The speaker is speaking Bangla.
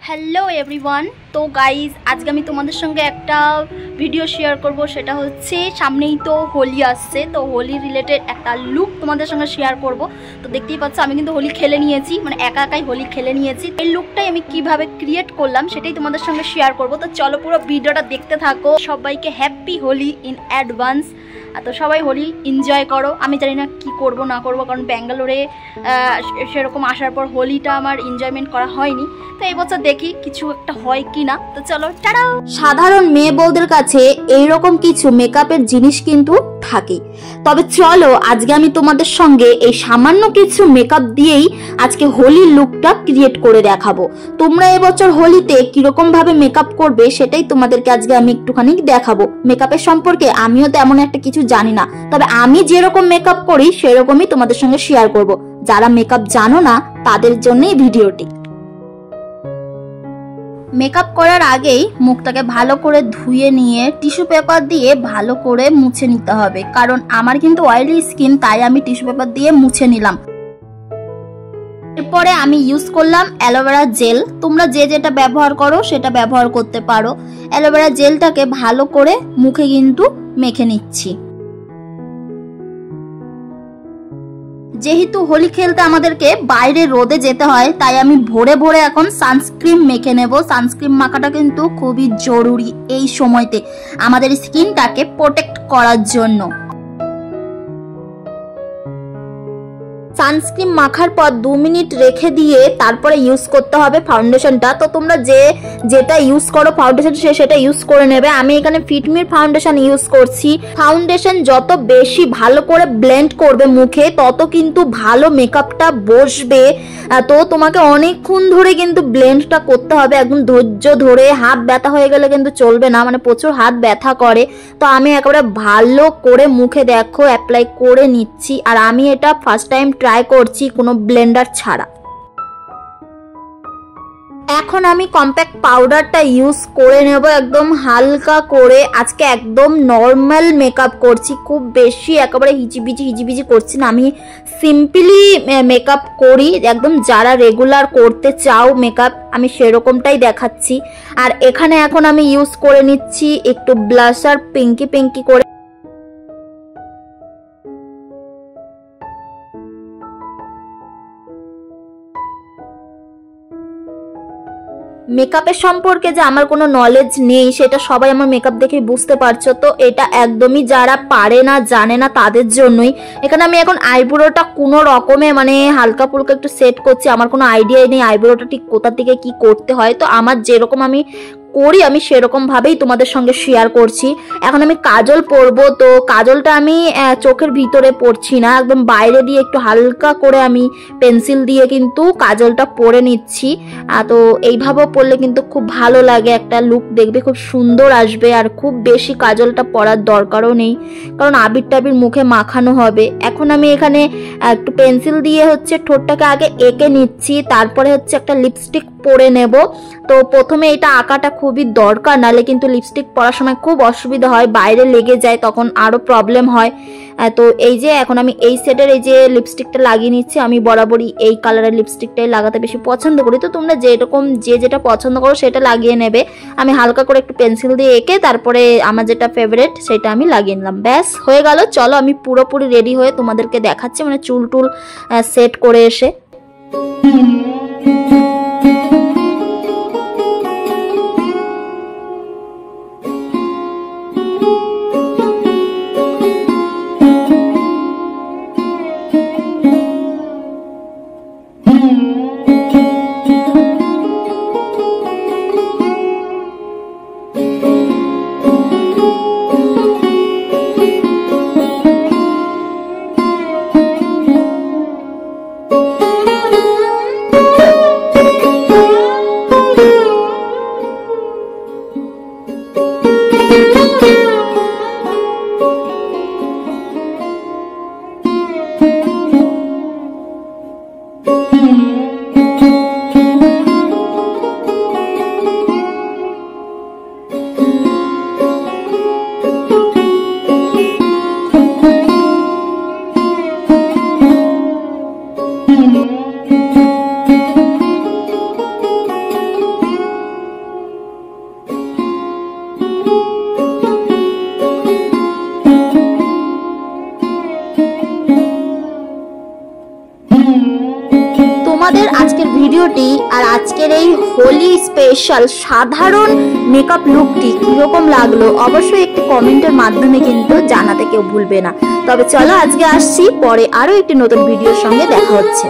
Hello everyone. তো গাইজ আজকে আমি তোমাদের সঙ্গে একটা ভিডিও শেয়ার করব। সেটা হচ্ছে সামনেই তো হোলি আসছে, তো হোলি রিলেটেড একটা লুক তোমাদের সঙ্গে শেয়ার করব। তো দেখতেই পাচ্ছ আমি কিন্তু হোলি খেলে নিয়েছি, মানে একা একাই হোলি খেলে নিয়েছি। এই লুকটাই আমি কিভাবে ক্রিয়েট করলাম সেটাই তোমাদের সঙ্গে শেয়ার করব। তো চলো পুরো ভিডিওটা দেখতে থাকো। সবাইকে হ্যাপি হোলি ইন অ্যাডভান্স। তো সবাই হোলি এনজয় করো। আমি জানি না কি করব না করব, কারণ ব্যাঙ্গালোরে সেরকম আসার পর হোলিটা আমার এনজয়মেন্ট করা হয়নি। তো এই বছর দেখি কিছু একটা হয় কি না। তো চলো টাটা। সাধারণ মেয়ে বউদের কাছে এইরকম কিছু মেকআপের জিনিস কিন্তু থাকে, তবে চলো আজকে আমি তোমাদের সঙ্গে এই সামান্য কিছু মেকআপ দিয়েই আজকে হোলির লুকটা ক্রিয়েট করে দেখাবো। তোমরা এবছর হোলিতে কিরকম ভাবে মেকআপ করবে সেটাই তোমাদেরকে আজকে আমি একটুখানি দেখাবো। মেকআপের সম্পর্কে আমিও তেমন একটা কিছু জানি না, তবে আমি যেরকম মেকআপ করি সেরকমই তোমাদের সঙ্গে শেয়ার করব। যারা মেকআপ জানো না তাদের জন্য এই ভিডিওটি। মেকআপ করার আগেই মুখটাকে ভালো করে ধুয়ে নিয়ে টিস্যু পেপার দিয়ে ভালো করে মুছে নিতে হবে, কারণ আমার কিন্তু অয়েলি স্কিন, তাই আমি টিস্যু পেপার দিয়ে মুছে নিলাম। এরপরে আমি ইউজ করলাম অ্যালোভেরা জেল। তোমরা যে যেটা ব্যবহার করো সেটা ব্যবহার করতে পারো। অ্যালোভেরা জেলটাকে ভালো করে মুখে কিন্তু মেখে নিচ্ছি। যেহেতু হোলি খেলতে আমাদেরকে বাইরে রোদে যেতে হয়, তাই আমি ভোরে ভোরে এখন সানস্ক্রিন মেখে নেব। সানস্ক্রিন মাখাটা কিন্তু খুবই জরুরি এই সময়তে আমাদের স্কিনটাকে প্রোটেক্ট করার জন্য। সানস্ক্রিন মাখার পর 2 মিনিট রেখে দিয়ে তারপরে ইউজ করতে হবে ফাউন্ডেশনটা। তো তোমরা যেটা ইউজ করো ফাউন্ডেশন সেটা ইউজ করে নেবে। আমি এখানে ফিটমির ফাউন্ডেশন ইউজ করছি। ফাউন্ডেশন যত বেশি ভালো করে ব্লেন্ড করবে মুখে, তত কিন্তু ভালো মেকআপটা বসবে। তো তোমাকে অনেকক্ষণ ধরে কিন্তু ব্লেন্ডটা করতে হবে, একদম ধৈর্য ধরে। হাত ব্যথা হয়ে গেলে কিন্তু চলবে না, মানে প্রচুর হাত ব্যথা করে। তো আমি একেবারে ভালো করে মুখে দেখো অ্যাপ্লাই করে নিচ্ছি। আর আমি এটা ফার্স্ট টাইম ট্রাই করছি কোনো ব্লেন্ডার ছাড়া। এখন আমি কম্প্যাক্ট পাউডারটা ইউজ করে নেব একদম হালকা করে। আজকে একদম নর্মাল মেকআপ করছি, খুব বেশি একেবারে হিজিবিজি করছি না। আমি সিম্পলি মেকআপ করি, একদম যারা রেগুলার করতে চাও মেকআপ আমি সেরকমটাই দেখাচ্ছি। আর এখানে এখন আমি ইউজ করে নিচ্ছি একটু ব্লাশার পিঙ্কি করে। মেকআপের সম্পর্কে যে আমার কোনো নলেজ নেই সেটা সবাই আমার মেকআপ দেখে বুঝতে পারছো। তো এটা একদমই যারা পারে না জানে না তাদের জন্যই। এখানে আমি এখন আইব্রোটা কোনো রকমে মানে হালকা ফুলকা একটু সেট করছি। আমার কোনো আইডিয়া নেই আইব্রোটা ঠিক কোথা থেকে কি করতে হয়। তো আমার যেরকম আমি করি আমি সেরকম ভাবেই তোমাদের সঙ্গে শেয়ার করছি। এখন আমি কাজল পরবো। তো কাজলটা আমি চোখের ভিতরে পরছি না, একদম বাইরে দিয়ে একটু হালকা করে আমি পেন্সিল দিয়ে কিন্তু কাজলটা পরে নিচ্ছি। তো এইভাবে পরলে কিন্তু খুব ভালো লাগে, একটা লুক দেখবে খুব সুন্দর আসবে। আর খুব বেশি কাজলটা পরার দরকারও নেই, কারণ আবির টাবির মুখে মাখানো হবে। এখন আমি এখানে একটু পেন্সিল দিয়ে হচ্ছে ঠোঁটটাকে আগে এঁকে নিচ্ছি, তারপরে হচ্ছে একটা লিপস্টিক পরে নেব। তো প্রথমে এটা আঁকাটা খুবই দরকার, নালে কিন্তু লিপস্টিক পরার সময় খুব অসুবিধা হয়, বাইরে লেগে যায়, তখন আরো প্রবলেম হয়। তো এই যে এখন আমি এই সেটের এই যে লিপস্টিকটা লাগিয়ে নিচ্ছি। আমি বরাবরই এই কালারের লিপস্টিকটাই লাগাতে বেশি পছন্দ করি। তো তোমরা যেটা পছন্দ করো সেটা লাগিয়ে নেবে। আমি হালকা করে একটু পেন্সিল দিয়ে এঁকে তারপরে আমার যেটা ফেভারিট সেটা আমি লাগিয়ে নিলাম। ব্যাস হয়ে গেল। চলো আমি পুরোপুরি রেডি হয়ে তোমাদেরকে দেখাচ্ছি, মানে চুল টুল সেট করে এসে। তোমাদের আজকের ভিডিওটি আর আজকের এই হোলি স্পেশাল সাধারণ মেকআপ লুকটি কিরকম লাগলো অবশ্যই একটি কমেন্টের মাধ্যমে কিন্তু জানাতে কেউ ভুলবে না। তবে চলো আজকে আসছি, পরে আরো একটি নতুন ভিডিওর সঙ্গে দেখা হচ্ছে।